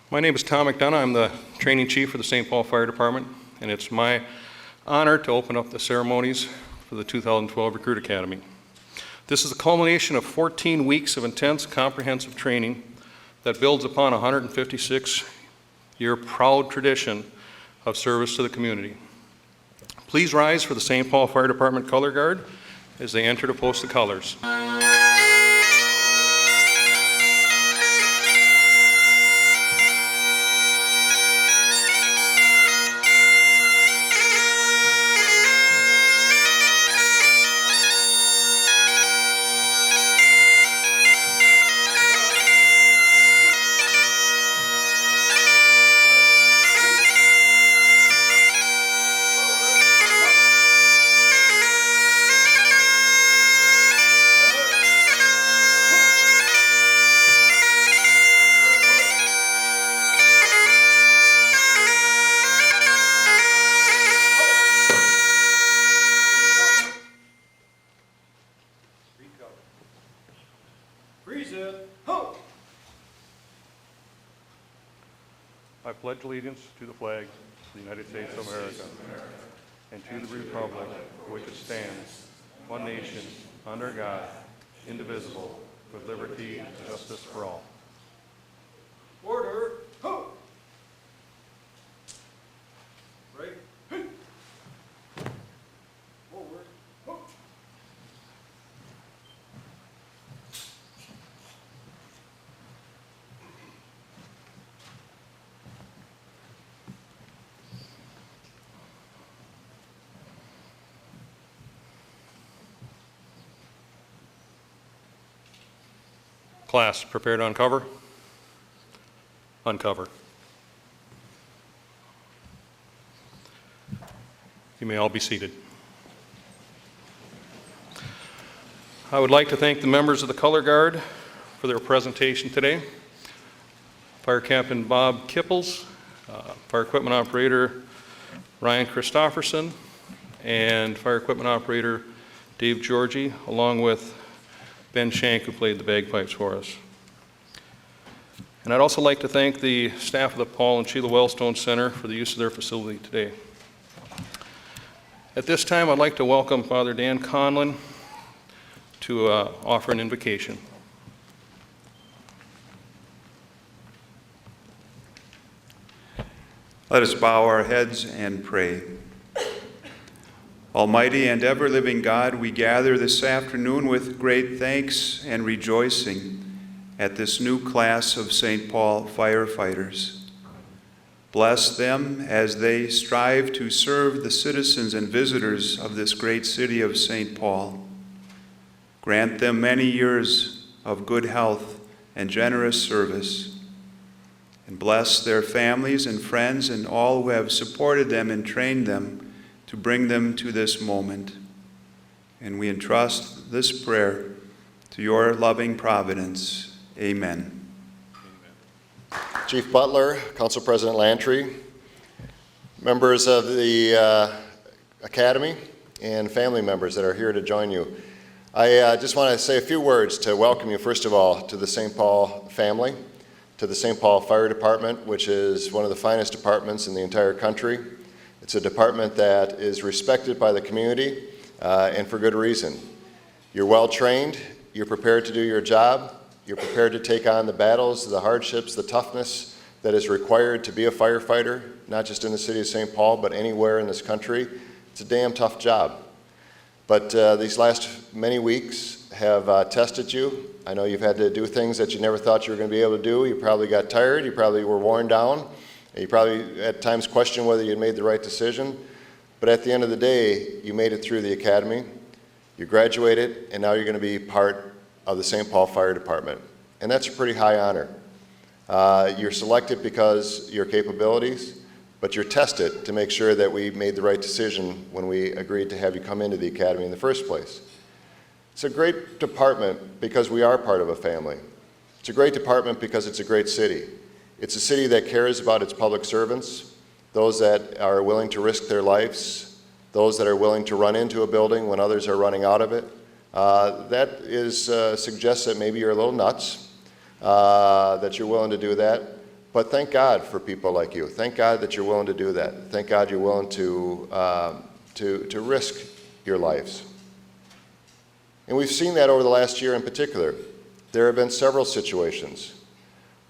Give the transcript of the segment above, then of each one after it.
My name is Tom McDonough. I'm the training chief for the St. Paul Fire Department, and it's my honor to open up the ceremonies for the 2012 Recruit Academy. This is the culmination of 14 weeks of intense, comprehensive training that builds upon a 156-year proud tradition of service to the community. Please rise for the St. Paul Fire Department Color Guard as they enter to post the colors. I pledge allegiance to the flag of the United States of America and to the republic for which it stands, one nation, under God, indivisible, with liberty and justice for all. Order. Ho! Right. Hey. Forward. Ho! Class, prepare to uncover. Uncover. You may all be seated. I would like to thank the members of the Color Guard for their presentation today. Fire Captain Bob Kipples, Fire Equipment Operator Ryan Christofferson, and Fire Equipment Operator Dave Georgie, along with Ben Shank, who played the bagpipes for us. And I'd also like to thank the staff of the Paul and Sheila Wellstone Center for the use of their facility today. At this time, I'd like to welcome Father Dan Conlon to offer an invocation. Let us bow our heads and pray. Almighty and ever-living God, we gather this afternoon with great thanks and rejoicing at this new class of St. Paul firefighters. Bless them as they strive to serve the citizens and visitors of this great city of St. Paul. Grant them many years of good health and generous service, and bless their families and friends and all who have supported them and trained them to bring them to this moment. And we entrust this prayer to your loving providence. Amen. Chief Butler, Council President Lantry, members of the Academy, and family members that are here to join you. I just want to say a few words to welcome you, first of all, to the St. Paul family, to the St. Paul Fire Department, which is one of the finest departments in the entire country. It's a department that is respected by the community, and for good reason. You're well trained, you're prepared to do your job, you're prepared to take on the battles, the hardships, the toughness that is required to be a firefighter, not just in the city of St. Paul, but anywhere in this country. It's a damn tough job. But these last many weeks have tested you. I know you've had to do things that you never thought you were going to be able to do. You probably got tired, you probably were worn down. You probably at times questioned whether you made the right decision, but at the end of the day, you made it through the academy, you graduated, and now you're going to be part of the St. Paul Fire Department. And that's a pretty high honor. You're selected because of your capabilities, but you're tested to make sure that we made the right decision when we agreed to have you come into the academy in the first place. It's a great department because we are part of a family. It's a great department because it's a great city. It's a city that cares about its public servants, those that are willing to risk their lives, those that are willing to run into a building when others are running out of it. That suggests that maybe you're a little nuts, that you're willing to do that. But thank God for people like you. Thank God that you're willing to do that. Thank God you're willing to risk your lives. And we've seen that over the last year in particular. There have been several situations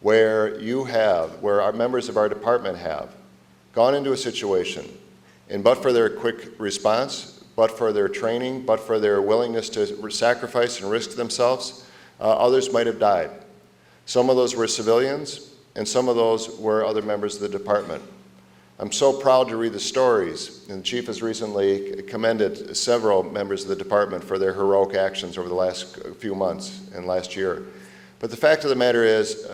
where where our members of our department have gone into a situation, and but for their quick response, but for their training, but for their willingness to sacrifice and risk themselves, others might have died. Some of those were civilians, and some of those were other members of the department. I'm so proud to read the stories, and the chief has recently commended several members of the department for their heroic actions over the last few months and last year. But the fact of the matter is,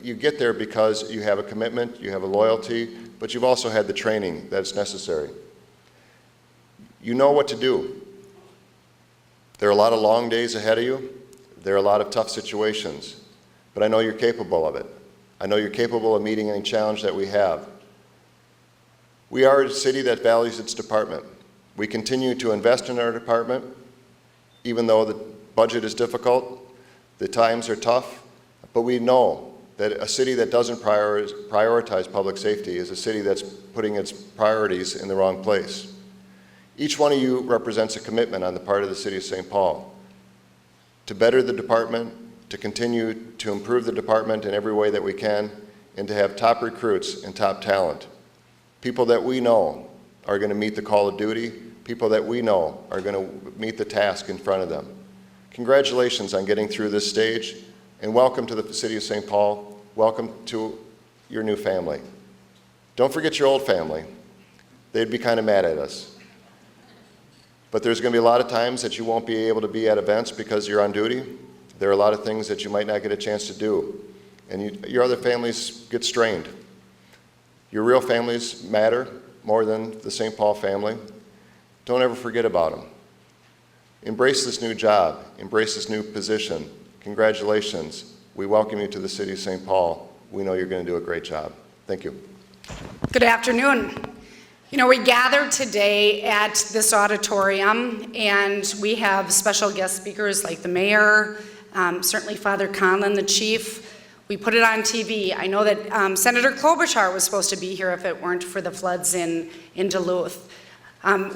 you get there because you have a commitment, you have a loyalty, but you've also had the training that's necessary. You know what to do. There are a lot of long days ahead of you. There are a lot of tough situations, but I know you're capable of it. I know you're capable of meeting any challenge that we have. We are a city that values its department. We continue to invest in our department, even though the budget is difficult, the times are tough, but we know that a city that doesn't prioritize public safety is a city that's putting its priorities in the wrong place. Each one of you represents a commitment on the part of the City of St. Paul to better the department, to continue to improve the department in every way that we can, and to have top recruits and top talent. People that we know are going to meet the call of duty, people that we know are going to meet the task in front of them. Congratulations on getting through this stage, and welcome to the City of St. Paul. Welcome to your new family. Don't forget your old family. They'd be kind of mad at us. But there's going to be a lot of times that you won't be able to be at events because you're on duty. There are a lot of things that you might not get a chance to do, and your other families get strained. Your real families matter more than the St. Paul family. Don't ever forget about them. Embrace this new job. Embrace this new position. Congratulations. We welcome you to the City of St. Paul. We know you're going to do a great job. Thank you. Good afternoon. You know, we gathered today at this auditorium, and we have special guest speakers like the mayor, certainly Father Conlon, the chief. We put it on TV. I know that Senator Klobuchar was supposed to be here if it weren't for the floods in Duluth.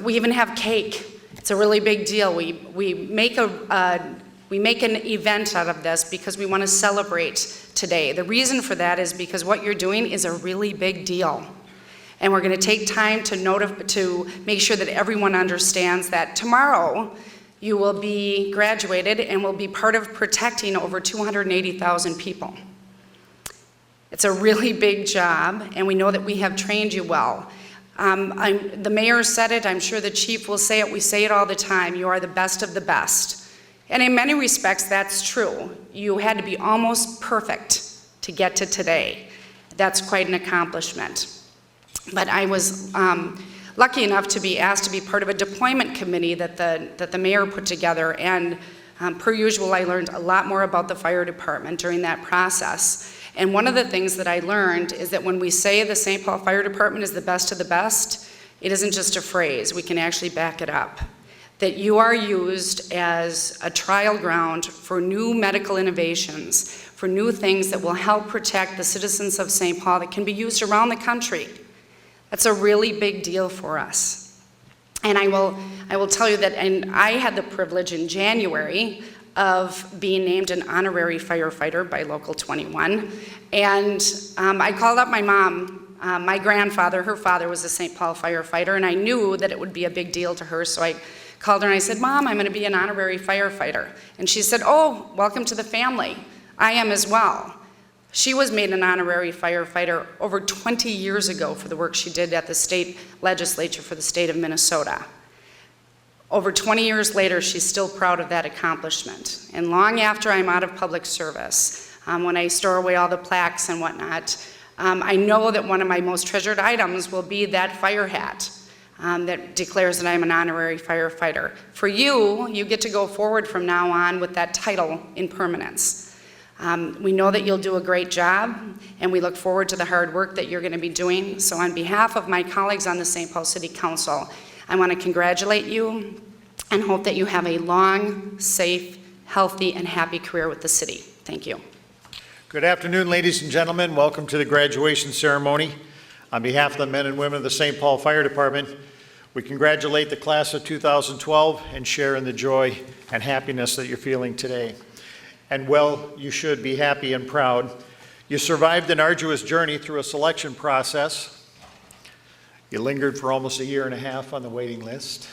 We even have cake. It's a really big deal. We make an event out of this because we want to celebrate today. The reason for that is because what you're doing is a really big deal. And we're going to take time to make sure that everyone understands that tomorrow you will be graduated and will be part of protecting over 280,000 people. It's a really big job, and we know that we have trained you well. The mayor said it, I'm sure the chief will say it, we say it all the time, you are the best of the best. And in many respects, that's true. You had to be almost perfect to get to today. That's quite an accomplishment. But I was lucky enough to be asked to be part of a deployment committee that the mayor put together, and per usual, I learned a lot more about the fire department during that process. And one of the things that I learned is that when we say the St. Paul Fire Department is the best of the best, it isn't just a phrase. We can actually back it up. That you are used as a trial ground for new medical innovations, for new things that will help protect the citizens of St. Paul that can be used around the country. That's a really big deal for us. And I will tell you that, and I had the privilege in January of being named an honorary firefighter by Local 21. And I called up my mom. My grandfather, her father, was a St. Paul firefighter, and I knew that it would be a big deal to her, so I called her and I said, Mom, I'm going to be an honorary firefighter. And she said, oh, welcome to the family. I am as well. She was made an honorary firefighter over 20 years ago for the work she did at the state legislature for the state of Minnesota. Over 20 years later, she's still proud of that accomplishment. And long after I'm out of public service, when I store away all the plaques and whatnot, I know that one of my most treasured items will be that fire hat that declares that I'm an honorary firefighter. For you, you get to go forward from now on with that title in permanence. We know that you'll do a great job, and we look forward to the hard work that you're going to be doing. So on behalf of my colleagues on the St. Paul City Council, I want to congratulate you and hope that you have a long, safe, healthy, and happy career with the city. Thank you. Good afternoon, ladies and gentlemen. Welcome to the graduation ceremony. On behalf of the men and women of the St. Paul Fire Department, we congratulate the class of 2012 and share in the joy and happiness that you're feeling today. And well, you should be happy and proud. You survived an arduous journey through a selection process. You lingered for almost a year and a half on the waiting list.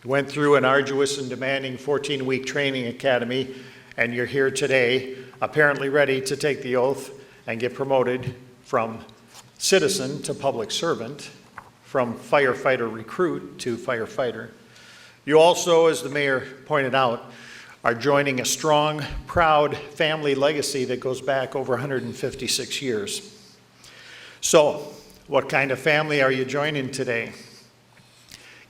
You went through an arduous and demanding 14-week training academy, and you're here today, apparently ready to take the oath and get promoted from citizen to public servant, from firefighter recruit to firefighter. You also, as the mayor pointed out, are joining a strong, proud family legacy that goes back over 156 years. So, what kind of family are you joining today?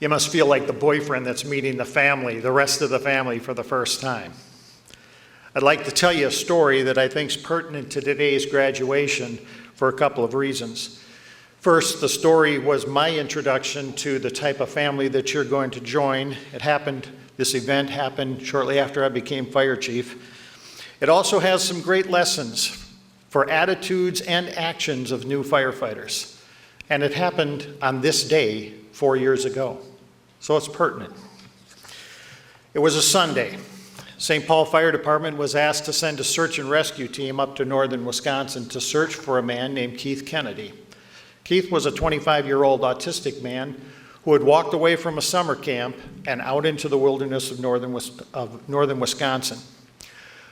You must feel like the boyfriend that's meeting the family, the rest of the family, for the first time. I'd like to tell you a story that I think is pertinent to today's graduation for a couple of reasons. First, the story was my introduction to the type of family that you're going to join. This event happened shortly after I became fire chief. It also has some great lessons for attitudes and actions of new firefighters. And it happened on this day 4 years ago. So it's pertinent. It was a Sunday. St. Paul Fire Department was asked to send a search and rescue team up to northern Wisconsin to search for a man named Keith Kennedy. Keith was a 25-year-old autistic man who had walked away from a summer camp and out into the wilderness of northern Wisconsin.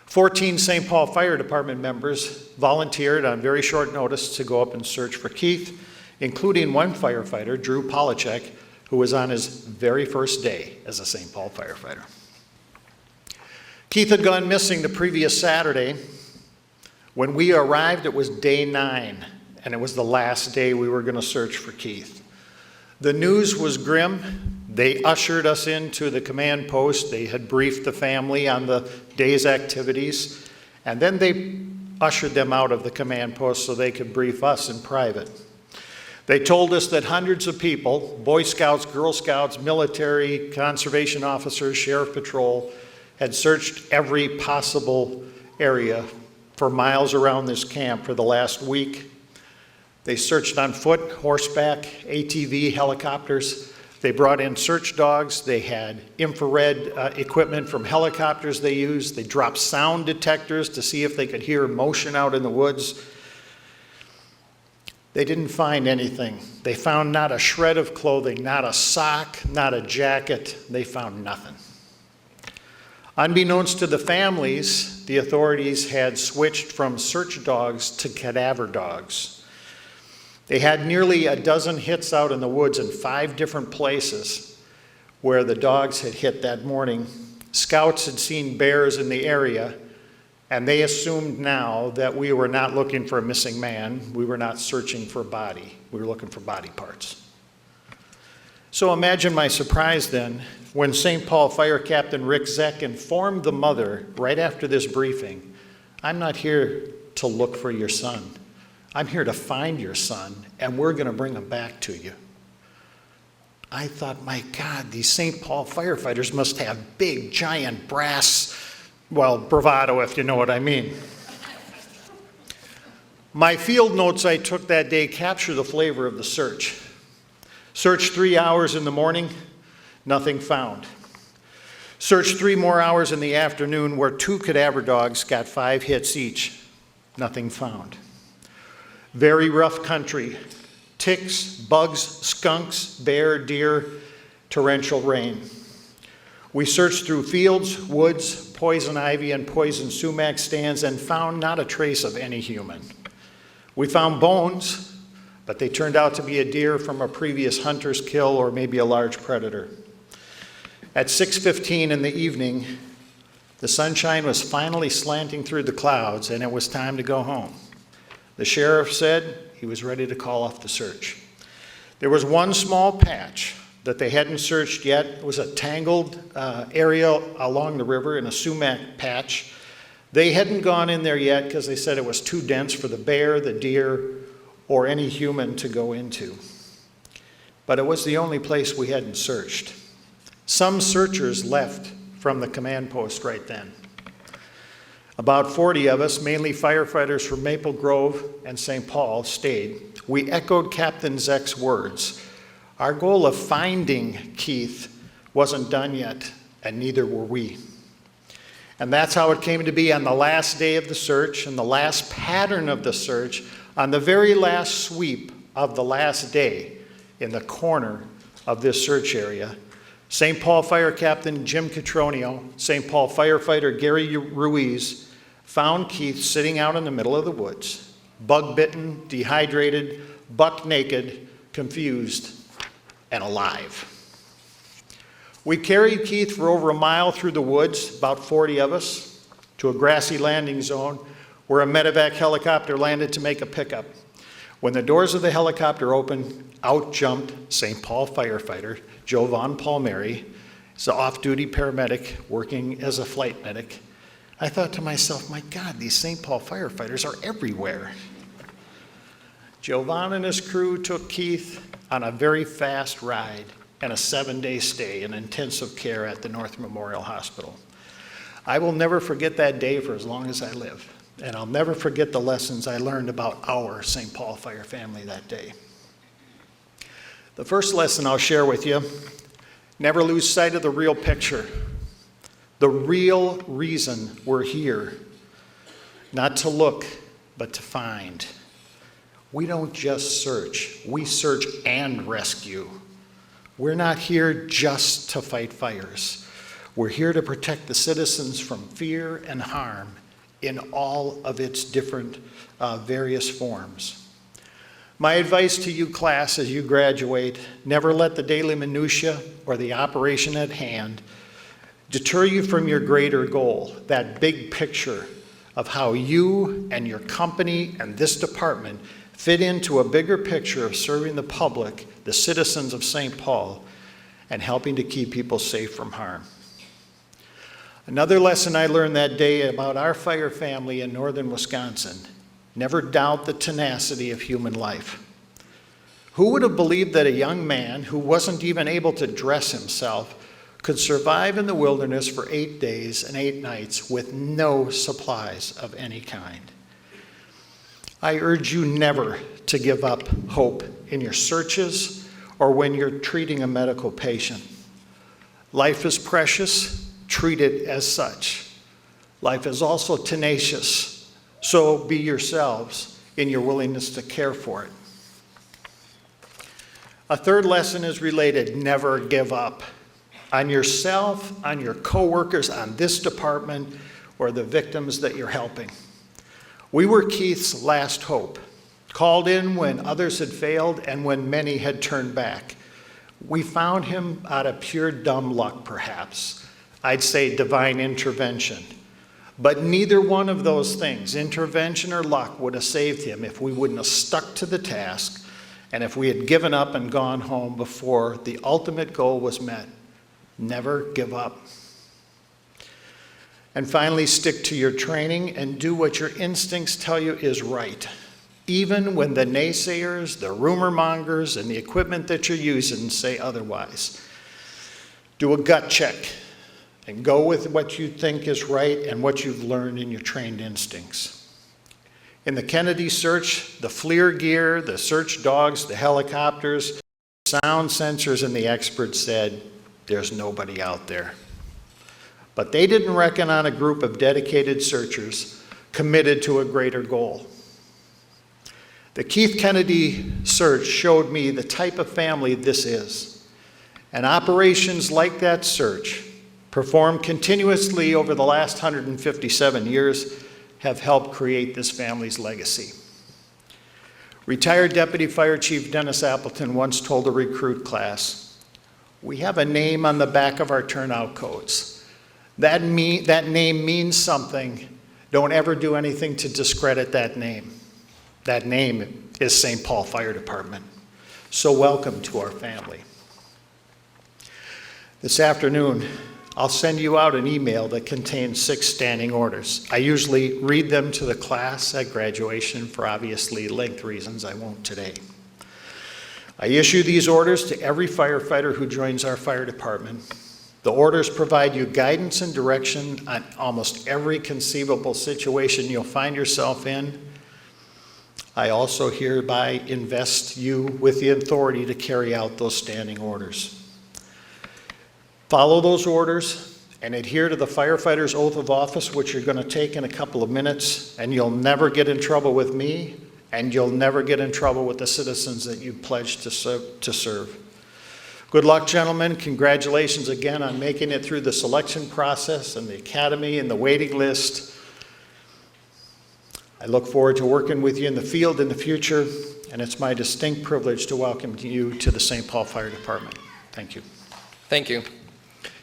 14 St. Paul Fire Department members volunteered on very short notice to go up and search for Keith, including one firefighter, Drew Polachek, who was on his very first day as a St. Paul firefighter. Keith had gone missing the previous Saturday. When we arrived, it was day 9, and it was the last day we were going to search for Keith. The news was grim. They ushered us into the command post. They had briefed the family on the day's activities, and then they ushered them out of the command post so they could brief us in private. They told us that hundreds of people, Boy Scouts, Girl Scouts, military, conservation officers, sheriff patrol, had searched every possible area for miles around this camp for the last week. They searched on foot, horseback, ATV, helicopters. They brought in search dogs. They had infrared equipment from helicopters they used. They dropped sound detectors to see if they could hear motion out in the woods. They didn't find anything. They found not a shred of clothing, not a sock, not a jacket. They found nothing. Unbeknownst to the families, the authorities had switched from search dogs to cadaver dogs. They had nearly a dozen hits out in the woods in 5 different places where the dogs had hit that morning. Scouts had seen bears in the area, and they assumed now that we were not looking for a missing man. We were not searching for a body. We were looking for body parts. So imagine my surprise then when St. Paul Fire Captain Rick Zeck informed the mother right after this briefing, "I'm not here to look for your son. I'm here to find your son, and we're going to bring him back to you." I thought, my God, these St. Paul firefighters must have big, giant brass, bravado, if you know what I mean. My field notes I took that day capture the flavor of the search. Searched 3 hours in the morning, nothing found. Searched 3 more hours in the afternoon where 2 cadaver dogs got 5 hits each, nothing found. Very rough country, ticks, bugs, skunks, bear, deer, torrential rain. We searched through fields, woods, poison ivy, and poison sumac stands and found not a trace of any human. We found bones, but they turned out to be a deer from a previous hunter's kill or maybe a large predator. At 6:15 in the evening, the sunshine was finally slanting through the clouds and it was time to go home. The sheriff said he was ready to call off the search. There was one small patch that they hadn't searched yet. It was a tangled area along the river in a sumac patch. They hadn't gone in there yet because they said it was too dense for the bear, the deer, or any human to go into. But it was the only place we hadn't searched. Some searchers left from the command post right then. About 40 of us, mainly firefighters from Maple Grove and St. Paul, stayed. We echoed Captain Zeck's words. Our goal of finding Keith wasn't done yet, and neither were we. And that's how it came to be on the last day of the search and the last pattern of the search, on the very last sweep of the last day in the corner of this search area. St. Paul Fire Captain Jim Catronio, St. Paul firefighter Gary Ruiz found Keith sitting out in the middle of the woods, bug-bitten, dehydrated, buck-naked, confused, and alive. We carried Keith for over a mile through the woods, about 40 of us, to a grassy landing zone where a medevac helicopter landed to make a pickup. When the doors of the helicopter opened, out jumped St. Paul firefighter Joe Von Palmieri. He's an off-duty paramedic working as a flight medic. I thought to myself, my God, these St. Paul firefighters are everywhere. Joe Von and his crew took Keith on a very fast ride and a 7-day stay in intensive care at the North Memorial Hospital. I will never forget that day for as long as I live, and I'll never forget the lessons I learned about our St. Paul Fire family that day. The first lesson I'll share with you, never lose sight of the real picture, the real reason we're here, not to look, but to find. We don't just search, we search and rescue. We're not here just to fight fires. We're here to protect the citizens from fear and harm in all of its different various forms. My advice to you, class, as you graduate, never let the daily minutia or the operation at hand deter you from your greater goal, that big picture of how you and your company and this department fit into a bigger picture of serving the public, the citizens of St. Paul, and helping to keep people safe from harm. Another lesson I learned that day about our fire family in northern Wisconsin, never doubt the tenacity of human life. Who would have believed that a young man who wasn't even able to dress himself could survive in the wilderness for 8 days and 8 nights with no supplies of any kind? I urge you never to give up hope in your searches or when you're treating a medical patient. Life is precious, treat it as such. Life is also tenacious, so be yourselves in your willingness to care for it. A third lesson is related, never give up. On yourself, on your coworkers, on this department, or the victims that you're helping. We were Keith's last hope, called in when others had failed and when many had turned back. We found him out of pure dumb luck, perhaps. I'd say divine intervention. But neither one of those things, intervention or luck, would have saved him if we wouldn't have stuck to the task and if we had given up and gone home before the ultimate goal was met. Never give up. And finally, stick to your training and do what your instincts tell you is right, even when the naysayers, the rumor mongers, and the equipment that you're using say otherwise. Do a gut check and go with what you think is right and what you've learned in your trained instincts. In the Kennedy search, the FLIR gear, the search dogs, the helicopters, sound sensors, and the experts said, there's nobody out there. But they didn't reckon on a group of dedicated searchers committed to a greater goal. The Keith Kennedy search showed me the type of family this is. And operations like that search, performed continuously over the last 157 years, have helped create this family's legacy. Retired Deputy Fire Chief Dennis Appleton once told a recruit class, "We have a name on the back of our turnout codes. That name means something. Don't ever do anything to discredit that name. That name is St. Paul Fire Department. So welcome to our family." This afternoon, I'll send you out an email that contains 6 standing orders. I usually read them to the class at graduation for obviously length reasons. I won't today. I issue these orders to every firefighter who joins our fire department. The orders provide you guidance and direction on almost every conceivable situation you'll find yourself in. I also hereby invest you with the authority to carry out those standing orders. Follow those orders and adhere to the firefighter's oath of office, which you're going to take in a couple of minutes, and you'll never get in trouble with me, and you'll never get in trouble with the citizens that you pledged to serve. Good luck, gentlemen. Congratulations again on making it through the selection process and the academy and the waiting list. I look forward to working with you in the field in the future, and it's my distinct privilege to welcome you to the St. Paul Fire Department. Thank you. Thank you.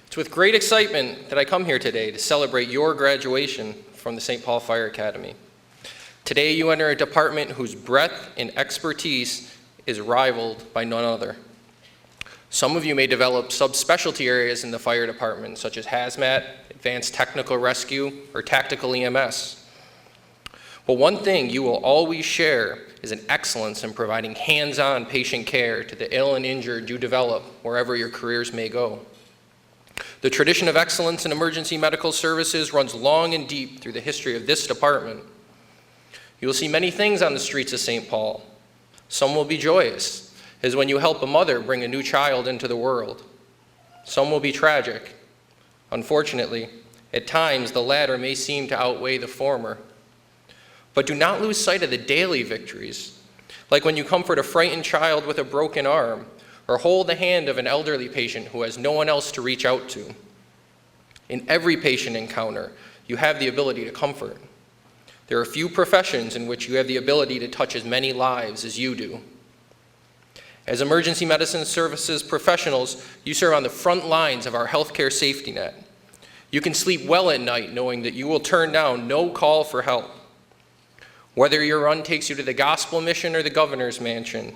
It's with great excitement that I come here today to celebrate your graduation from the St. Paul Fire Academy. Today you enter a department whose breadth and expertise is rivaled by none other. Some of you may develop subspecialty areas in the fire department, such as hazmat, advanced technical rescue, or tactical EMS. But one thing you will always share is an excellence in providing hands-on patient care to the ill and injured you develop wherever your careers may go. The tradition of excellence in emergency medical services runs long and deep through the history of this department. You will see many things on the streets of St. Paul. Some will be joyous, as when you help a mother bring a new child into the world. Some will be tragic. Unfortunately, at times the latter may seem to outweigh the former. But do not lose sight of the daily victories, like when you comfort a frightened child with a broken arm, or hold the hand of an elderly patient who has no one else to reach out to. In every patient encounter, you have the ability to comfort. There are few professions in which you have the ability to touch as many lives as you do. As emergency medicine services professionals, you serve on the front lines of our healthcare safety net. You can sleep well at night knowing that you will turn down no call for help. Whether your run takes you to the gospel mission or the governor's mansion,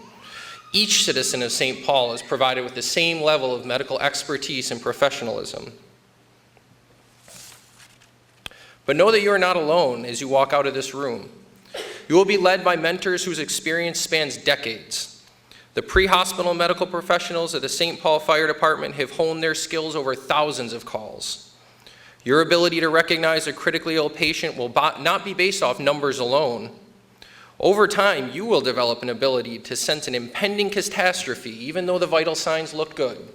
each citizen of St. Paul is provided with the same level of medical expertise and professionalism. But know that you are not alone as you walk out of this room. You will be led by mentors whose experience spans decades. The pre-hospital medical professionals of the St. Paul Fire Department have honed their skills over thousands of calls. Your ability to recognize a critically ill patient will not be based off numbers alone. Over time, you will develop an ability to sense an impending catastrophe, even though the vital signs look good.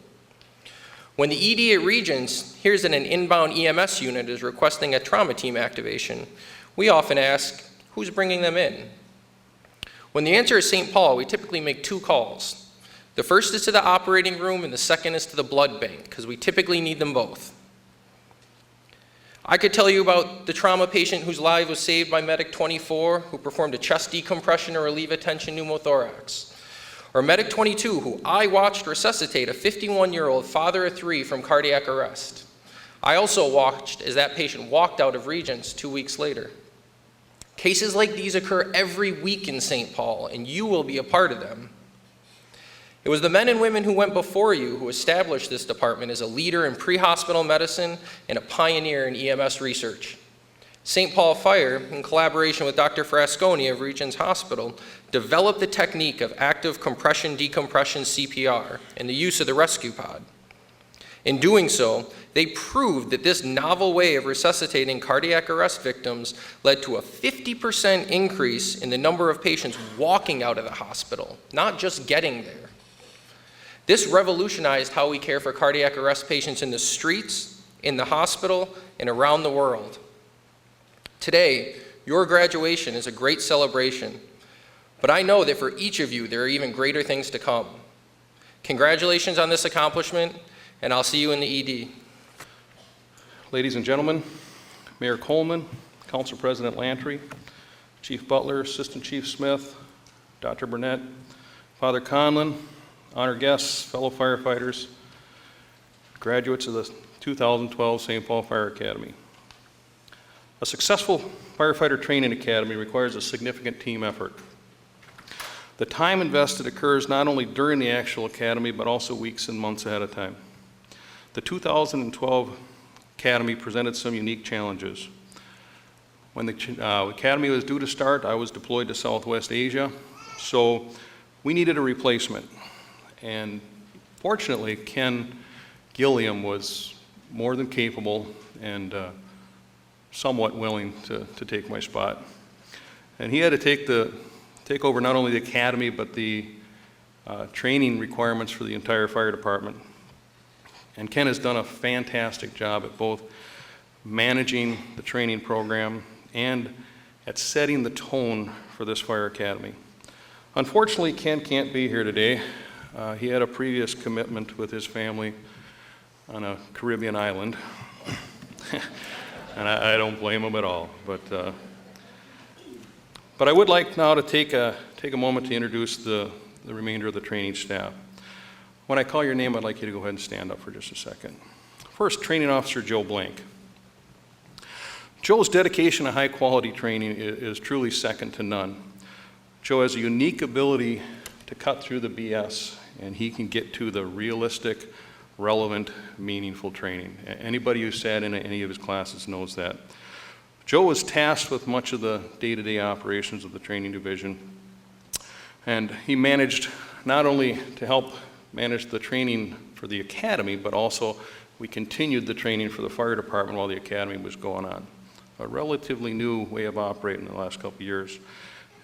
When the ED at Regents hears that an inbound EMS unit is requesting a trauma team activation, we often ask, who's bringing them in? When the answer is St. Paul, we typically make two calls. The first is to the operating room, and the second is to the blood bank, because we typically need them both. I could tell you about the trauma patient whose life was saved by Medic 24, who performed a chest decompression to relieve a tension pneumothorax. Or Medic 22, who I watched resuscitate a 51-year-old father of 3 from cardiac arrest. I also watched as that patient walked out of Regents 2 weeks later. Cases like these occur every week in St. Paul, and you will be a part of them. It was the men and women who went before you who established this department as a leader in pre-hospital medicine and a pioneer in EMS research. St. Paul Fire, in collaboration with Dr. Frasconi of Regents Hospital, developed the technique of active compression decompression CPR and the use of the rescue pod. In doing so, they proved that this novel way of resuscitating cardiac arrest victims led to a 50% increase in the number of patients walking out of the hospital, not just getting there. This revolutionized how we care for cardiac arrest patients in the streets, in the hospital, and around the world. Today, your graduation is a great celebration, but I know that for each of you, there are even greater things to come. Congratulations on this accomplishment, and I'll see you in the ED. Ladies and gentlemen, Mayor Coleman, Council President Lantry, Chief Butler, Assistant Chief Smith, Dr. Burnett, Father Conlon, honored guests, fellow firefighters, graduates of the 2012 St. Paul Fire Academy. A successful firefighter training academy requires a significant team effort. The time invested occurs not only during the actual academy, but also weeks and months ahead of time. The 2012 academy presented some unique challenges. When the academy was due to start, I was deployed to Southwest Asia, so we needed a replacement. And fortunately, Ken Gilliam was more than capable and somewhat willing to take my spot. And he had to take over not only the academy, but the training requirements for the entire fire department. And Ken has done a fantastic job at both managing the training program and at setting the tone for this fire academy. Unfortunately, Ken can't be here today. He had a previous commitment with his family on a Caribbean island, and I don't blame him at all. But I would like now to take a moment to introduce the remainder of the training staff. When I call your name, I'd like you to go ahead and stand up for just a second. First, Training Officer Joe Blank. Joe's dedication to high-quality training is truly second to none. Joe has a unique ability to cut through the BS, and he can get to the realistic, relevant, meaningful training. Anybody who sat in any of his classes knows that. Joe was tasked with much of the day-to-day operations of the training division, and he managed not only to help manage the training for the academy, but also we continued the training for the fire department while the academy was going on. A relatively new way of operating in the last couple of years.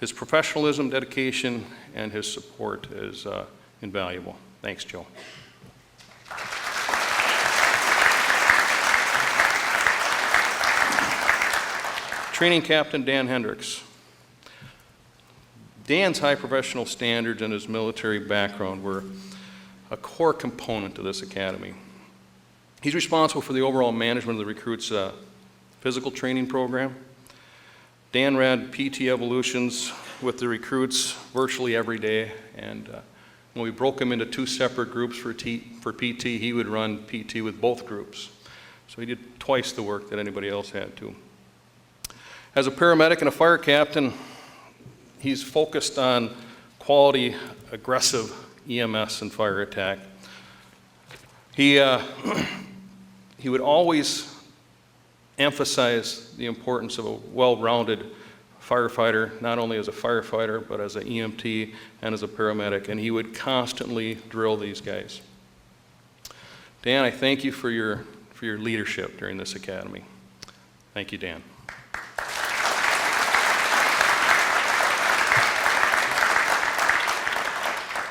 His professionalism, dedication, and his support is invaluable. Thanks, Joe. Training Captain Dan Hendrix. Dan's high professional standards and his military background were a core component of this academy. He's responsible for the overall management of the recruits' physical training program. Dan ran PT evolutions with the recruits virtually every day, and when we broke them into two separate groups for PT, he would run PT with both groups. So he did twice the work that anybody else had to. As a paramedic and a fire captain, he's focused on quality, aggressive EMS and fire attack. He would always emphasize the importance of a well-rounded firefighter, not only as a firefighter, but as an EMT and as a paramedic, and he would constantly drill these guys. Dan, I thank you for your leadership during this academy. Thank you, Dan.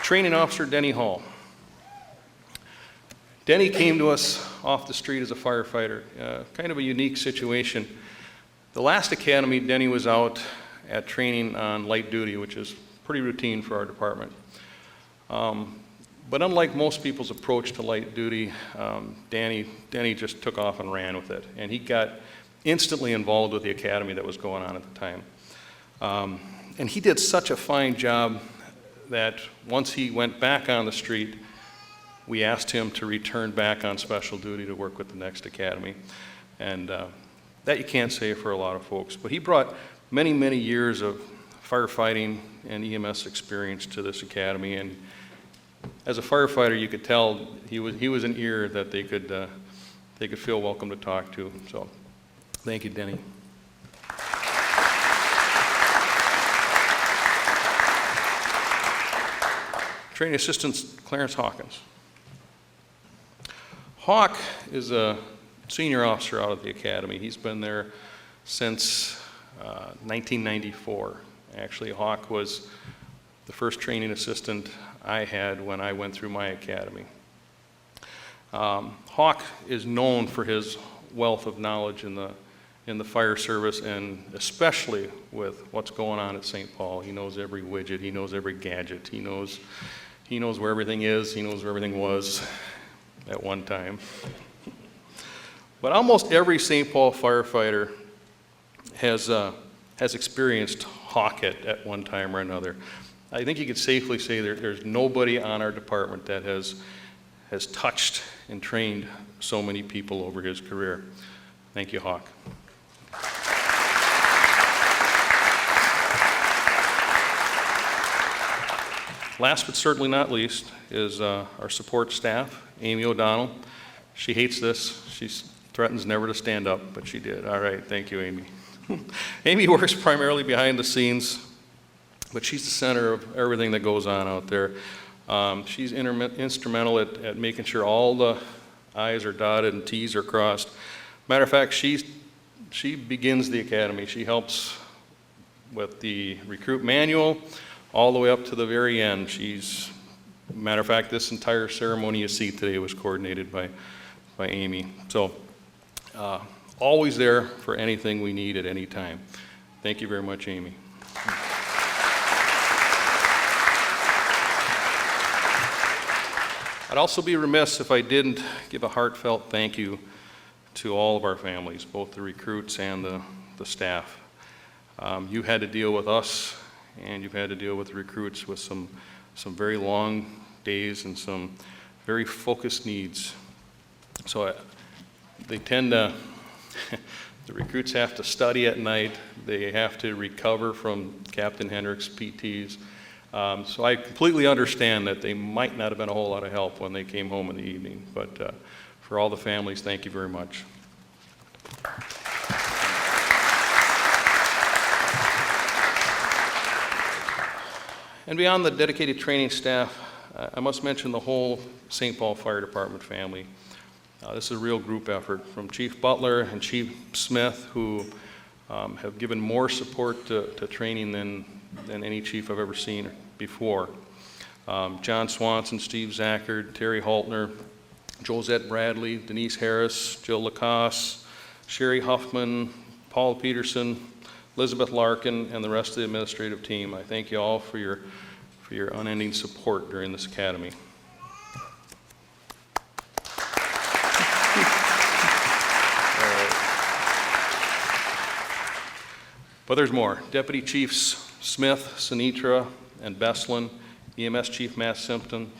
Training Officer Denny Hall. Denny came to us off the street as a firefighter, kind of a unique situation. The last academy, Denny was out at training on light duty, which is pretty routine for our department. But unlike most people's approach to light duty, Denny just took off and ran with it. And he got instantly involved with the academy that was going on at the time. And he did such a fine job that once he went back on the street, we asked him to return back on special duty to work with the next academy. And that you can't say for a lot of folks. But he brought many, many years of firefighting and EMS experience to this academy. And as a firefighter, you could tell he was an ear that they could feel welcome to talk to. So thank you, Denny. Training Assistant Clarence Hawkins. Hawk is a senior officer out of the academy. He's been there since 1994. Actually, Hawk was the first training assistant I had when I went through my academy. Hawk is known for his wealth of knowledge in the fire service, and especially with what's going on at St. Paul. He knows every widget, he knows every gadget, he knows where everything is, he knows where everything was at one time. But almost every St. Paul firefighter has experienced Hawk at one time or another. I think you could safely say there's nobody on our department that has touched and trained so many people over his career. Thank you, Hawk. Last but certainly not least is our support staff, Amy O'Donnell. She hates this. She threatens never to stand up, but she did. All right, thank you, Amy. Amy works primarily behind the scenes, but she's the center of everything that goes on out there. She's instrumental at making sure all the I's are dotted and T's are crossed. Matter of fact, she begins the academy. She helps with the recruit manual all the way up to the very end. Matter of fact, this entire ceremony you see today was coordinated by Amy. So always there for anything we need at any time. Thank you very much, Amy. I'd also be remiss if I didn't give a heartfelt thank you to all of our families, both the recruits and the staff. You had to deal with us, and you've had to deal with the recruits with some very long days and some very focused needs. So they tend to, the recruits have to study at night. They have to recover from Captain Hendrix PTs. So I completely understand that they might not have been a whole lot of help when they came home in the evening. But for all the families, thank you very much. And beyond the dedicated training staff, I must mention the whole St. Paul Fire Department family. This is a real group effort, from Chief Butler and Chief Smith, who have given more support to training than any chief I've ever seen before. John Swanson, Steve Zachard, Terry Haltner, Josette Bradley, Denise Harris, Jill Lacoste, Sherry Huffman, Paul Peterson, Elizabeth Larkin, and the rest of the administrative team. I thank you all for your unending support during this academy. But there's more. Deputy Chiefs Smith, Sinitra, and Beslin, EMS Chief Matt Simpson,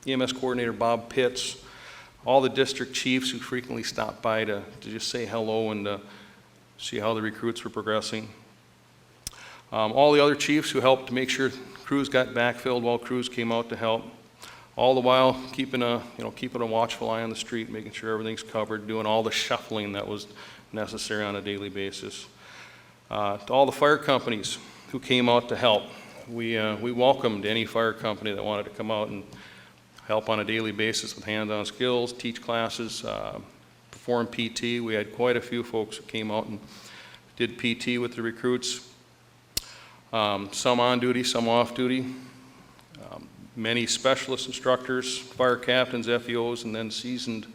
EMS Coordinator Bob Pitts, all the district chiefs who frequently stop by to just say hello and see how the recruits were progressing. All the other chiefs who helped to make sure crews got backfilled while crews came out to help. All the while keeping a watchful eye on the street, making sure everything's covered, doing all the shuffling that was necessary on a daily basis. To all the fire companies who came out to help, we welcomed any fire company that wanted to come out and help on a daily basis with hands-on skills, teach classes, perform PT. We had quite a few folks who came out and did PT with the recruits. Some on duty, some off duty. Many specialist instructors, fire captains, FEOs, and then seasoned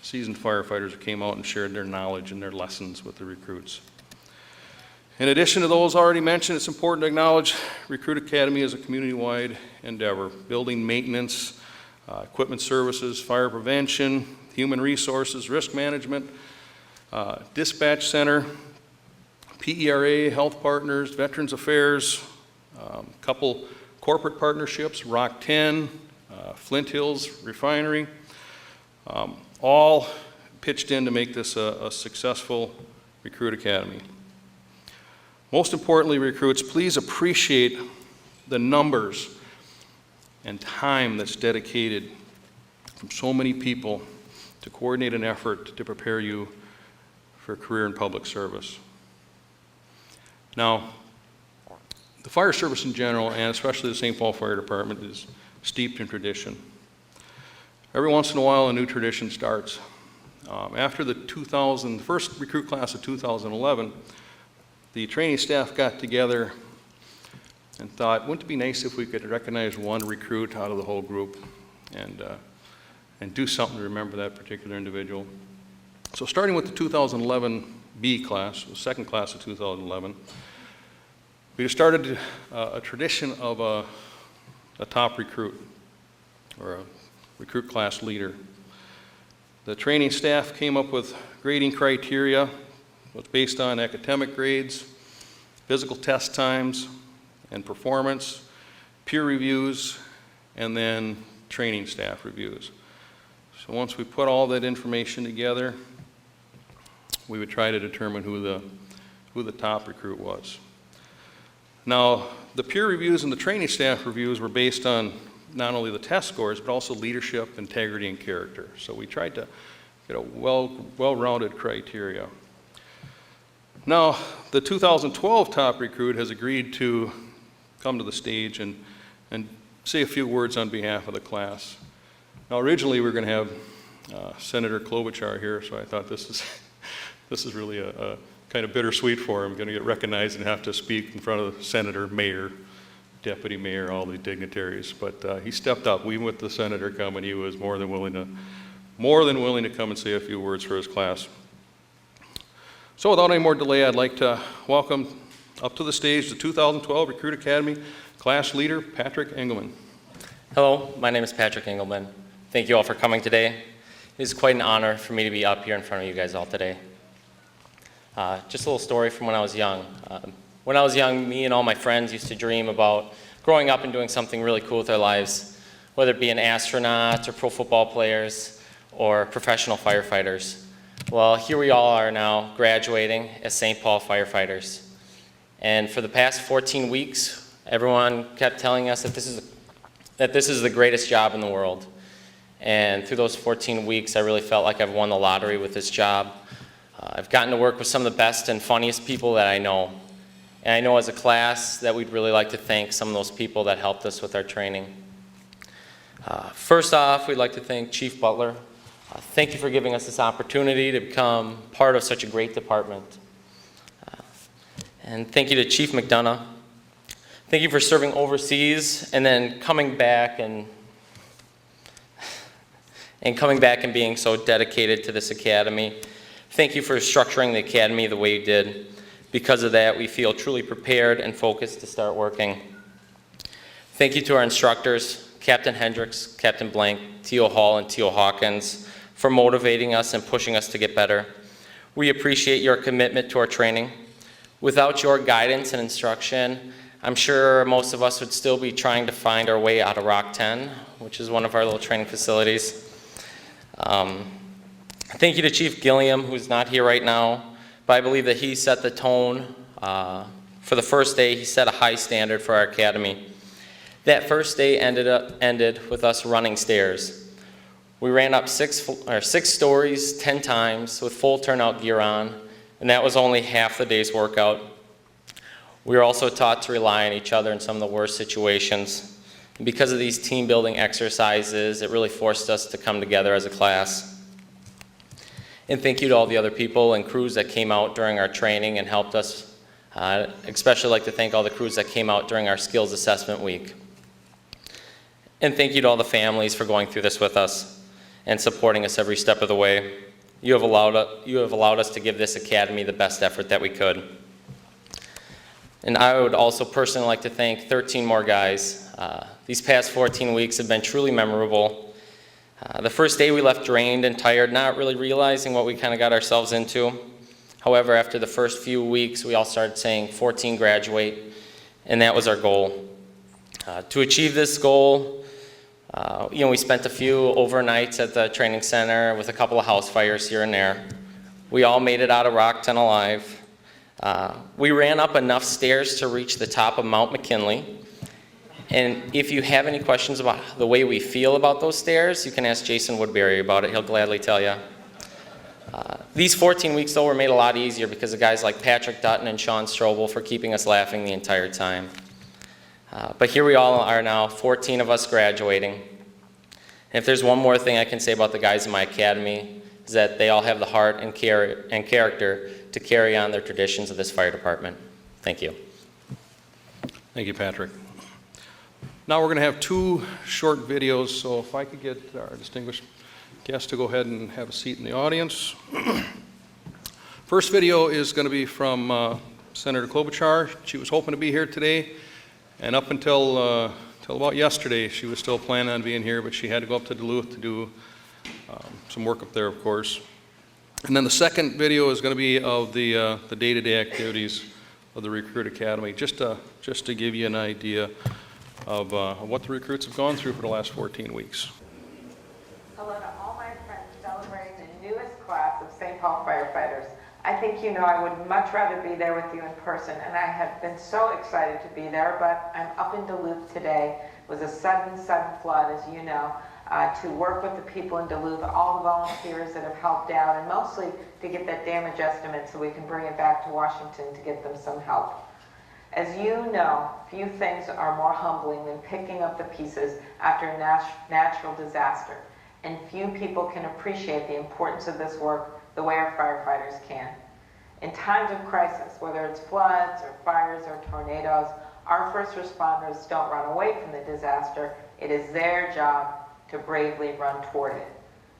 firefighters who came out and shared their knowledge and their lessons with the recruits. In addition to those already mentioned, it's important to acknowledge Recruit Academy as a community-wide endeavor. Building maintenance, equipment services, fire prevention, human resources, risk management, dispatch center, PERA, health partners, Veterans Affairs, a couple corporate partnerships, Rock 10, Flint Hills Refinery, all pitched in to make this a successful Recruit Academy. Most importantly, recruits, please appreciate the numbers and time that's dedicated from so many people to coordinate an effort to prepare you for a career in public service. Now, the fire service in general, and especially the St. Paul Fire Department, is steeped in tradition. Every once in a while, a new tradition starts. After the first recruit class of 2011, the training staff got together and thought, wouldn't it be nice if we could recognize one recruit out of the whole group and do something to remember that particular individual. So starting with the 2011 B class, the second class of 2011, we started a tradition of a top recruit or a recruit class leader. The training staff came up with grading criteria. It was based on academic grades, physical test times and performance, peer reviews, and then training staff reviews. So once we put all that information together, we would try to determine who the top recruit was. Now, the peer reviews and the training staff reviews were based on not only the test scores, but also leadership, integrity, and character. So we tried to get a well-rounded criteria. Now, the 2012 top recruit has agreed to come to the stage and say a few words on behalf of the class. Now, originally we were going to have Senator Klobuchar here, so I thought this is really a kind of bittersweet for him, going to get recognized and have to speak in front of the senator, mayor, deputy mayor, all the dignitaries. But he stepped up. We with the senator come, and he was more than willing to come and say a few words for his class. So without any more delay, I'd like to welcome up to the stage the 2012 Recruit Academy class leader, Patrick Engelmann. Hello, my name is Patrick Engelmann. Thank you all for coming today. It is quite an honor for me to be up here in front of you guys all today. Just a little story from when I was young. When I was young, me and all my friends used to dream about growing up and doing something really cool with our lives, whether it be an astronaut or pro football players or professional firefighters. Well, here we all are now graduating as St. Paul firefighters. And for the past 14 weeks, everyone kept telling us that this is the greatest job in the world. And through those 14 weeks, I really felt like I've won the lottery with this job. I've gotten to work with some of the best and funniest people that I know. And I know as a class that we'd really like to thank some of those people that helped us with our training. First off, we'd like to thank Chief Butler. Thank you for giving us this opportunity to become part of such a great department. And thank you to Chief McDonough. Thank you for serving overseas and then coming back and being so dedicated to this academy. Thank you for structuring the academy the way you did. Because of that, we feel truly prepared and focused to start working. Thank you to our instructors, Captain Hendrix, Captain Blank, T.O. Hall, and T.O. Hawkins, for motivating us and pushing us to get better. We appreciate your commitment to our training. Without your guidance and instruction, I'm sure most of us would still be trying to find our way out of Rock 10, which is one of our little training facilities. Thank you to Chief Gilliam, who's not here right now, but I believe that he set the tone. For the first day, he set a high standard for our academy. That first day ended with us running stairs. We ran up six stories 10 times with full turnout gear on, and that was only half the day's workout. We were also taught to rely on each other in some of the worst situations. And because of these team building exercises, it really forced us to come together as a class. And thank you to all the other people and crews that came out during our training and helped us. Especially like to thank all the crews that came out during our skills assessment week. And thank you to all the families for going through this with us and supporting us every step of the way. You have allowed us to give this academy the best effort that we could. And I would also personally like to thank 13 more guys. These past 14 weeks have been truly memorable. The first day we left drained and tired, not really realizing what we kind of got ourselves into. However, after the first few weeks, we all started saying 14 graduate, and that was our goal. To achieve this goal, we spent a few overnights at the training center with a couple of house fires here and there. We all made it out of Rock 10 alive. We ran up enough stairs to reach the top of Mount McKinley. And if you have any questions about the way we feel about those stairs, you can ask Jason Woodbury about it. He'll gladly tell you. These 14 weeks, though, were made a lot easier because of guys like Patrick Dutton and Sean Strobel for keeping us laughing the entire time. But here we all are now, 14 of us graduating. And if there's one more thing I can say about the guys in my academy, is that they all have the heart and character to carry on their traditions of this fire department. Thank you. Thank you, Patrick. Now we're going to have two short videos, so if I could get our distinguished guest to go ahead and have a seat in the audience. First video is going to be from Senator Klobuchar. She was hoping to be here today, and up until about yesterday, she was still planning on being here, but she had to go up to Duluth to do some work up there, of course. And then the second video is going to be of the day-to-day activities of the Recruit Academy, just to give you an idea of what the recruits have gone through for the last 14 weeks. Hello to all my friends celebrating the newest class of St. Paul firefighters. I think you know I would much rather be there with you in person, and I have been so excited to be there, but I'm up in Duluth today. It was a sudden flood, as you know, to work with the people in Duluth, all the volunteers that have helped out, and mostly to get that damage estimate so we can bring it back to Washington to get them some help. As you know, few things are more humbling than picking up the pieces after a natural disaster. and few people can appreciate the importance of this work the way our firefighters can. In times of crisis, whether it's floods or fires or tornadoes, our first responders don't run away from the disaster. It is their job to bravely run toward it.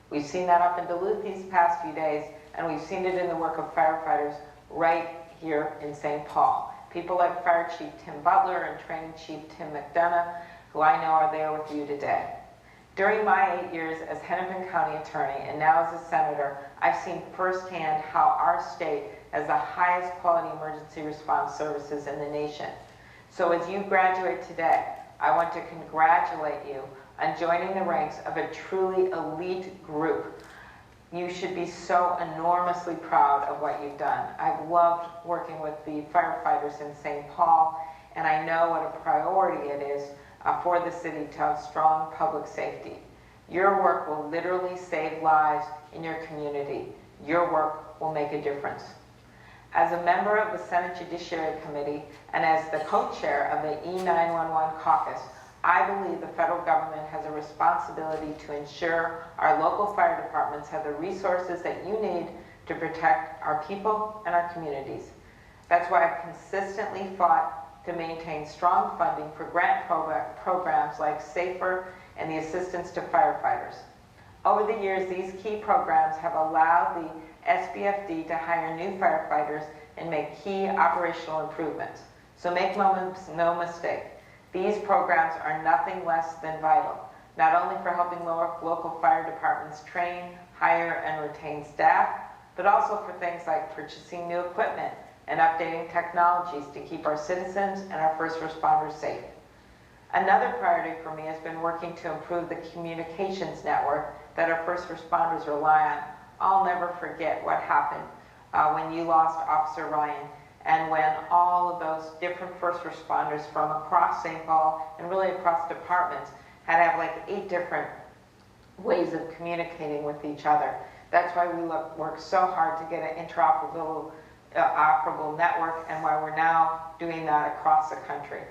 We've seen that up in Duluth these past few days, and we've seen it in the work of firefighters right here in St. Paul. People like Fire Chief Tim Butler and Training Chief Tim McDonough, who I know are there with you today. During my 8 years as Hennepin County Attorney and now as a Senator, I've seen firsthand how our state has the highest quality emergency response services in the nation. So as you graduate today, I want to congratulate you on joining the ranks of a truly elite group. You should be so enormously proud of what you've done. I've loved working with the firefighters in St. Paul, and I know what a priority it is for the city to have strong public safety. Your work will literally save lives in your community. Your work will make a difference. As a member of the Senate Judiciary Committee and as the co-chair of the E911 caucus, I believe the federal government has a responsibility to ensure our local fire departments have the resources that you need to protect our people and our communities. That's why I've consistently fought to maintain strong funding for grant programs like SAFER and the Assistance to Firefighters. Over the years, these key programs have allowed the SBFD to hire new firefighters and make key operational improvements. So make no mistake, these programs are nothing less than vital, not only for helping local fire departments train, hire, and retain staff, but also for things like purchasing new equipment and updating technologies to keep our citizens and our first responders safe. Another priority for me has been working to improve the communications network that our first responders rely on. I'll never forget what happened when you lost Officer Ryan and when all of those different first responders from across St. Paul and really across departments had to have like 8 different ways of communicating with each other. That's why we work so hard to get an interoperable network, and why we're now doing that across the country.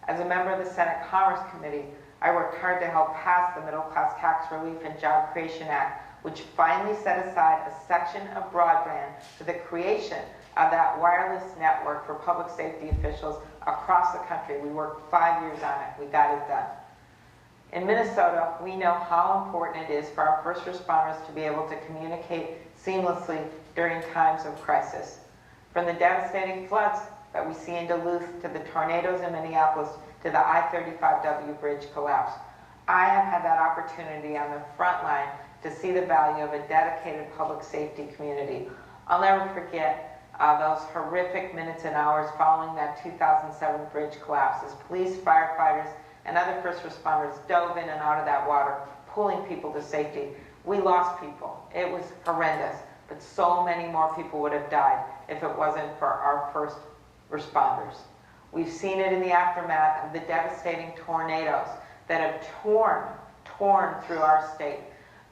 As a member of the Senate Commerce Committee, I worked hard to help pass the Middle Class Tax Relief and Job Creation Act, which finally set aside a section of broadband for the creation of that wireless network for public safety officials across the country. We worked 5 years on it. We got it done. In Minnesota, we know how important it is for our first responders to be able to communicate seamlessly during times of crisis. From the devastating floods that we see in Duluth to the tornadoes in Minneapolis to the I-35W bridge collapse, I have had that opportunity on the front line to see the value of a dedicated public safety community. I'll never forget those horrific minutes and hours following that 2007 bridge collapse as police, firefighters, and other first responders dove in and out of that water, pulling people to safety. We lost people. It was horrendous, but so many more people would have died if it wasn't for our first responders. We've seen it in the aftermath of the devastating tornadoes that have torn through our state.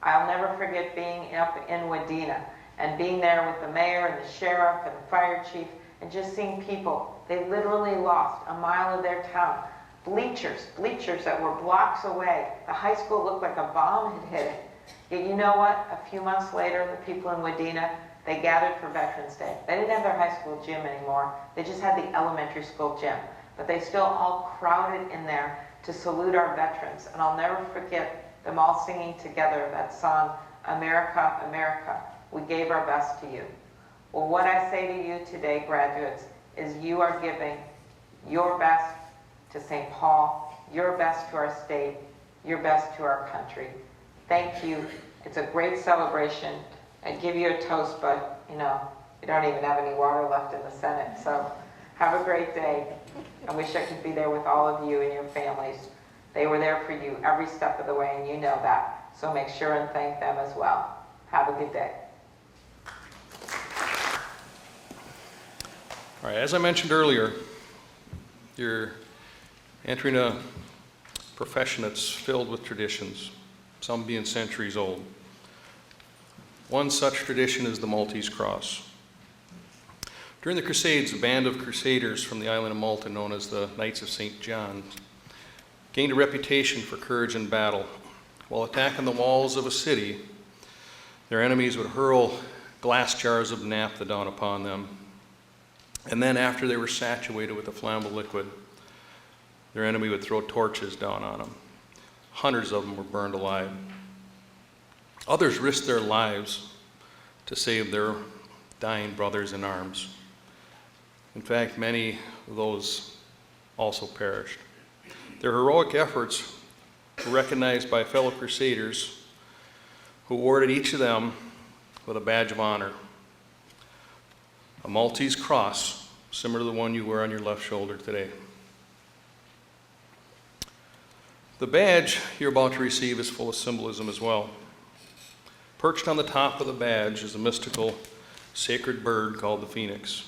I'll never forget being up in Wadena and being there with the mayor and the sheriff and the fire chief and just seeing people. They literally lost a mile of their town. Bleachers that were blocks away. The high school looked like a bomb had hit it. Yet you know what? A few months later, the people in Wadena, they gathered for Veterans Day. They didn't have their high school gym anymore. They just had the elementary school gym. But they still all crowded in there to salute our veterans. And I'll never forget them all singing together that song, America, America. We gave our best to you. Well, what I say to you today, graduates, is you are giving your best to St. Paul, your best to our state, your best to our country. Thank you. It's a great celebration. I'd give you a toast, but you know, we don't even have any water left in the Senate. So have a great day. I wish I could be there with all of you and your families. They were there for you every step of the way, and you know that. So make sure and thank them as well. Have a good day. All right, as I mentioned earlier, you're entering a profession that's filled with traditions, some being centuries old. One such tradition is the Maltese Cross. During the Crusades, a band of crusaders from the island of Malta, known as the Knights of St. John, gained a reputation for courage in battle. while attacking the walls of a city, their enemies would hurl glass jars of naphtha down upon them. And then after they were saturated with the flammable liquid, their enemy would throw torches down on them. Hundreds of them were burned alive. Others risked their lives to save their dying brothers in arms. In fact, many of those also perished. Their heroic efforts were recognized by fellow crusaders who awarded each of them with a badge of honor, a Maltese Cross, similar to the one you wear on your left shoulder today. The badge you're about to receive is full of symbolism as well. Perched on the top of the badge is a mystical, sacred bird called the phoenix.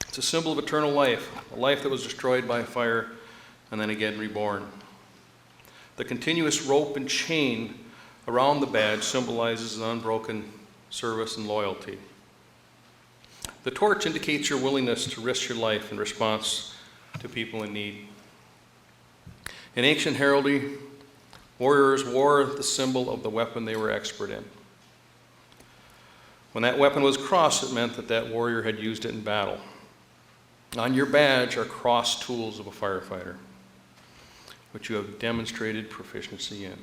It's a symbol of eternal life, a life that was destroyed by fire and then again reborn. The continuous rope and chain around the badge symbolizes an unbroken service and loyalty. The torch indicates your willingness to risk your life in response to people in need. In ancient heraldry, warriors wore the symbol of the weapon they were expert in. When that weapon was crossed, it meant that that warrior had used it in battle. On your badge are cross tools of a firefighter, which you have demonstrated proficiency in.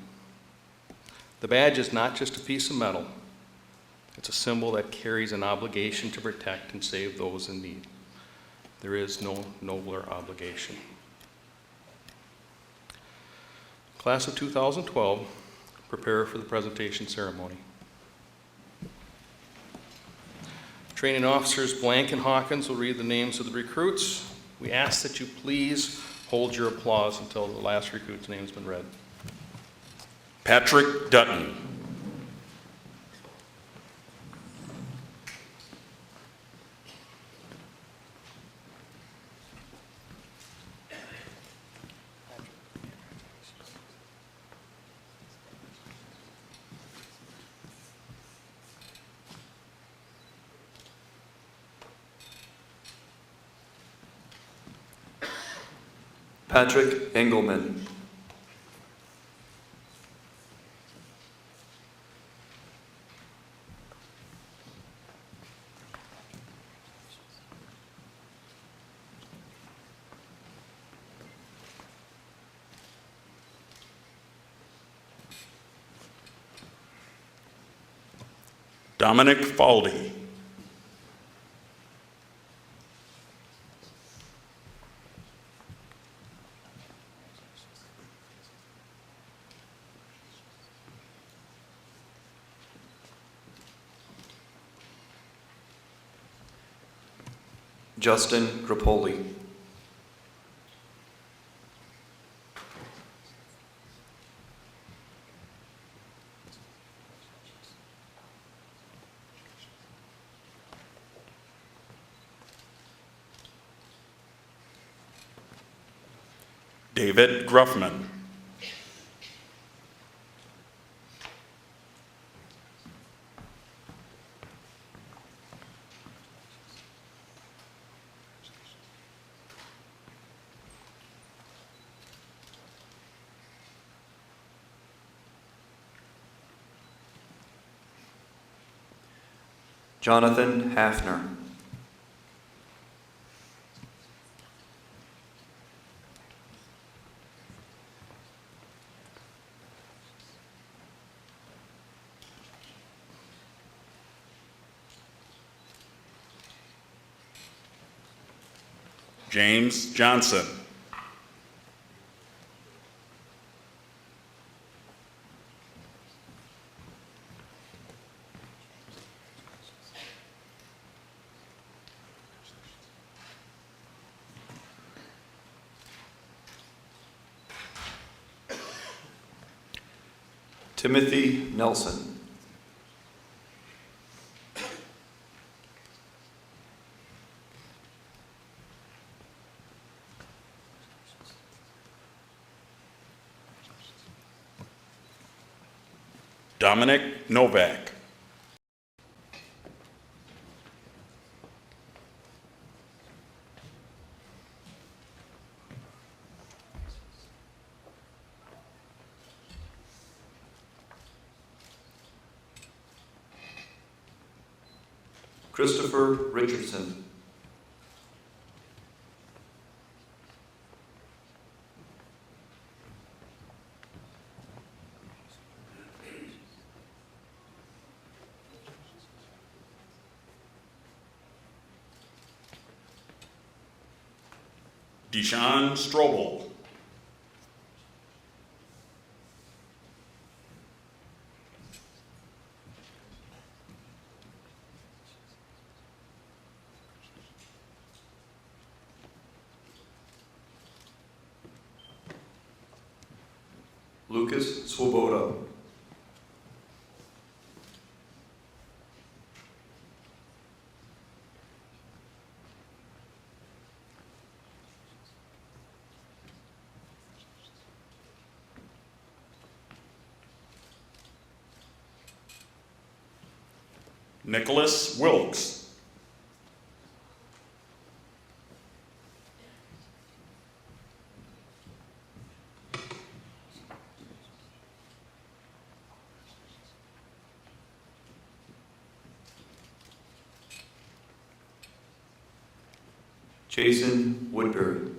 The badge is not just a piece of metal. It's a symbol that carries an obligation to protect and save those in need. There is no nobler obligation. Class of 2012, prepare for the presentation ceremony. Training officers Blank and Hawkins will read the names of the recruits. We ask that you please hold your applause until the last recruit's name has been read. Patrick Dutton. Patrick Engelmann. Dominic Faldy. Justin Grappoli. David Gruffman. Jonathan Hafner. James Johnson. Timothy Nelson. Dominic Novak. Christopher Richardson. Deshaun Strobel. Lucas Swoboda. Nicholas Wilkes. Jason Woodbury.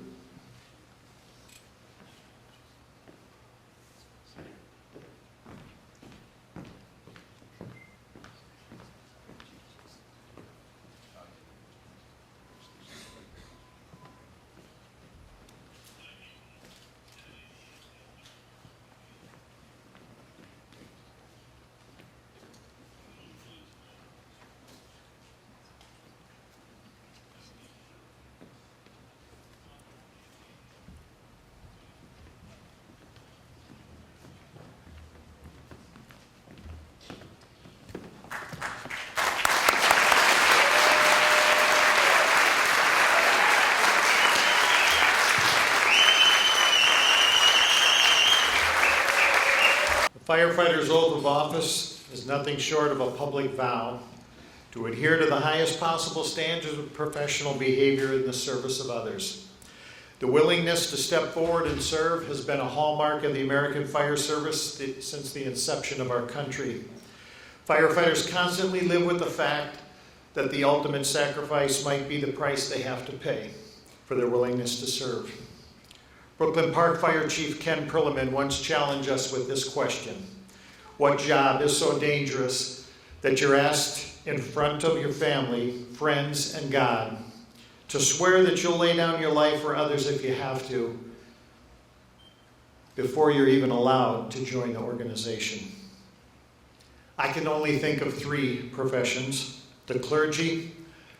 Firefighter's oath of office is nothing short of a public vow to adhere to the highest possible standards of professional behavior in the service of others. The willingness to step forward and serve has been a hallmark of the American Fire Service since the inception of our country. Firefighters constantly live with the fact that the ultimate sacrifice might be the price they have to pay for their willingness to serve. Brooklyn Park Fire Chief Ken Perlman once challenged us with this question: what job is so dangerous that you're asked in front of your family, friends, and God to swear that you'll lay down your life for others if you have to before you're even allowed to join the organization? I can only think of three professions: the clergy,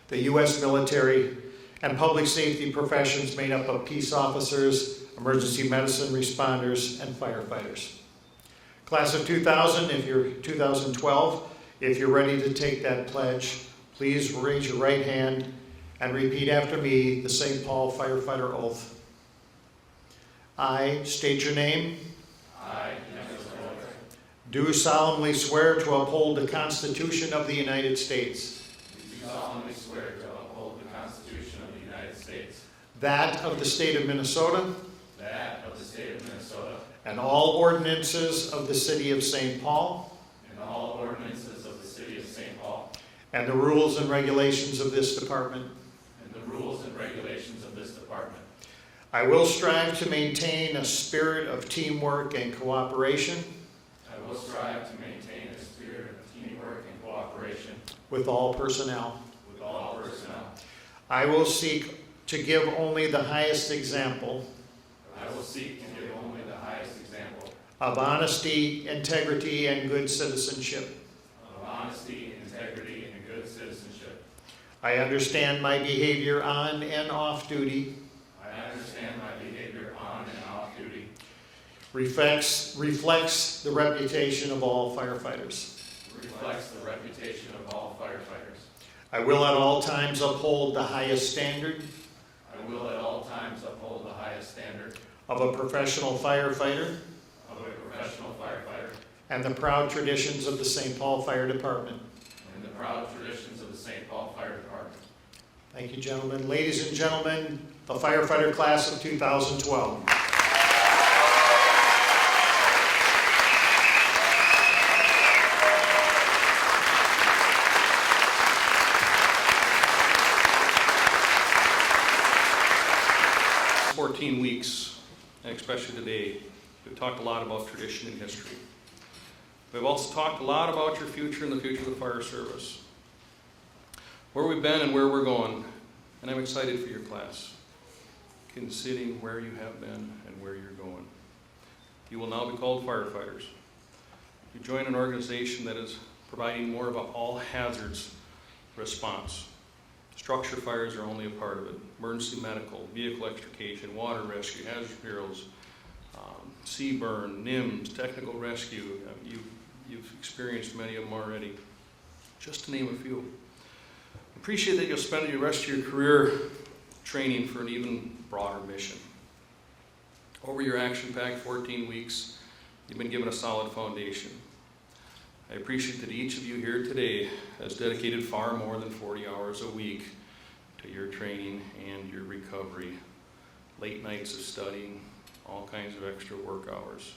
the U.S. military, and public safety professions made up of peace officers, emergency medicine responders, and firefighters. Class of 2012, if you're ready to take that pledge, please raise your right hand and repeat after me the St. Paul Firefighter Oath. I state your name. I, Do solemnly swear to uphold the Constitution of the United States. do solemnly swear to uphold the Constitution of the United States, That of the state of Minnesota, that of the state of Minnesota, and all ordinances of the city of St. Paul, and all ordinances of the city of St. Paul, and the rules and regulations of this department. and the rules and regulations of this department. I will strive to maintain a spirit of teamwork and cooperation I will strive to maintain a spirit of teamwork and cooperation with all personnel. with all personnel. I will seek to give only the highest example I will seek to give only the highest example of honesty, integrity, and good citizenship. of honesty, integrity, and good citizenship. I understand my behavior on and off duty I understand my behavior on and off duty reflects the reputation of all firefighters. reflects the reputation of all firefighters. I will at all times uphold the highest standard I will at all times uphold the highest standard of a professional firefighter of a professional firefighter and the proud traditions of the St. Paul Fire Department. and the proud traditions of the St. Paul Fire Department. Thank you, gentlemen. Ladies and gentlemen, the firefighter class of 2012. especially today, we've talked a lot about tradition and history. We've also talked a lot about your future and the future of the fire service. Where we've been and where we're going, and I'm excited for your class, considering where you have been and where you're going. You will now be called firefighters. You join an organization that is providing more of an all-hazards response. Structure fires are only a part of it. Emergency medical, vehicle extrication, water rescue, hazardous materials, sea burn, NIMS, technical rescue. You've experienced many of them already, just to name a few. Appreciate that you'll spend the rest of your career training for an even broader mission. Over your action-packed 14 weeks, you've been given a solid foundation. I appreciate that each of you here today has dedicated far more than 40 hours a week to your training and your recovery. Late nights of studying, all kinds of extra work hours,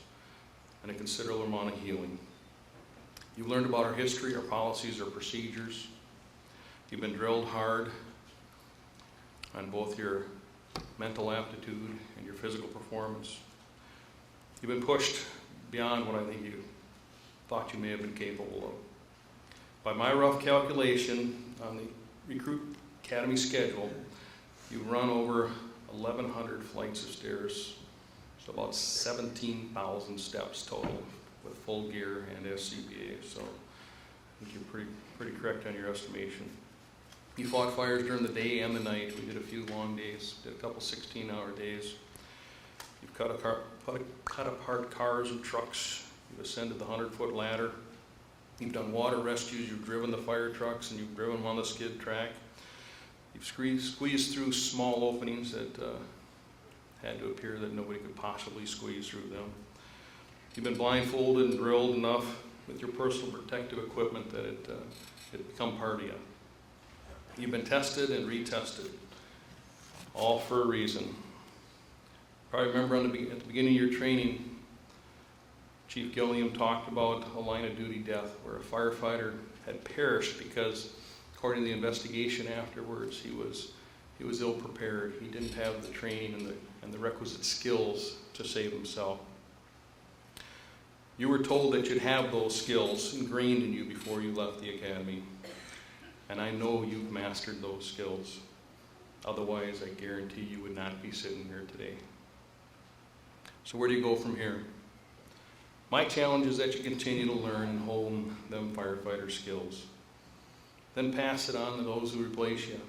and a considerable amount of healing. You've learned about our history, our policies, our procedures. You've been drilled hard on both your mental aptitude and your physical performance. You've been pushed beyond what I think you thought you may have been capable of. By my rough calculation on the Recruit Academy schedule, you've run over 1,100 flights of stairs, so about 17,000 steps total with full gear and SCBA, so I think you're pretty correct on your estimation. You fought fires during the day and the night. We did a few long days, did a couple 16-hour days. You've cut apart cars and trucks. You've ascended the 100-foot ladder. You've done water rescues. You've driven the fire trucks, and you've driven them on the skid track. You've squeezed through small openings that had to appear that nobody could possibly squeeze through them. You've been blindfolded and drilled enough with your personal protective equipment that it become part of you. You've been tested and retested, all for a reason. Probably remember at the beginning of your training, Chief Gilliam talked about a line of duty death where a firefighter had perished because, according to the investigation afterwards, he was ill prepared. He didn't have the training and the requisite skills to save himself. You were told that you'd have those skills ingrained in you before you left the academy. And I know you've mastered those skills. Otherwise, I guarantee you would not be sitting here today. So where do you go from here? My challenge is that you continue to learn and hone them firefighter skills. Then pass it on to those who replace you.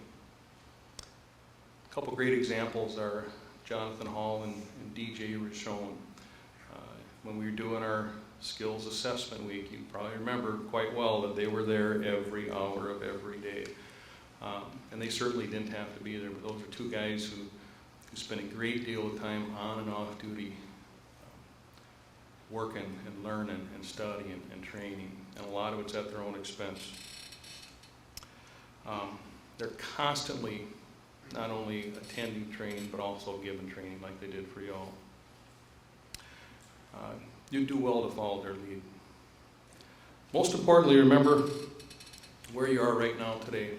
A couple great examples are Jonathan Hall and DJ Rochon. When we were doing our skills assessment week, you probably remember quite well that they were there every hour of every day. And they certainly didn't have to be there, but those are two guys who spent a great deal of time on and off duty working and learning and studying and training, and a lot of it's at their own expense. They're constantly not only attending training, but also giving training like they did for y'all. You do well to follow their lead. Most importantly, remember where you are right now today.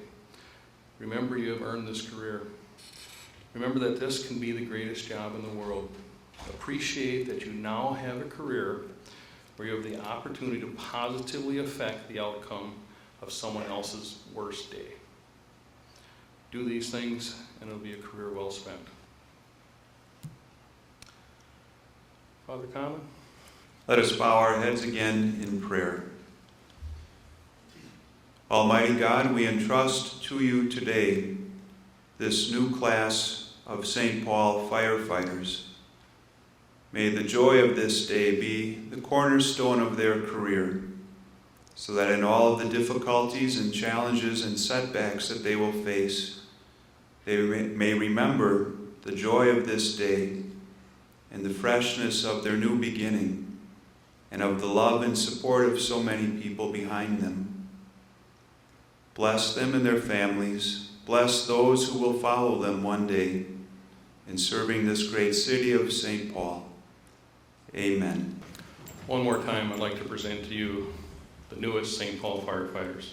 Remember you have earned this career. Remember that this can be the greatest job in the world. Appreciate that you now have a career where you have the opportunity to positively affect the outcome of someone else's worst day. Do these things and it'll be a career well spent. Father Conlon? Let us bow our heads again in prayer. Almighty God, we entrust to you today this new class of St. Paul firefighters. May the joy of this day be the cornerstone of their career, so that in all of the difficulties and challenges and setbacks that they will face, they may remember the joy of this day and the freshness of their new beginning, and of the love and support of so many people behind them. Bless them and their families. Bless those who will follow them one day in serving this great city of St. Paul. Amen. One more time, I'd like to present to you the newest St. Paul firefighters.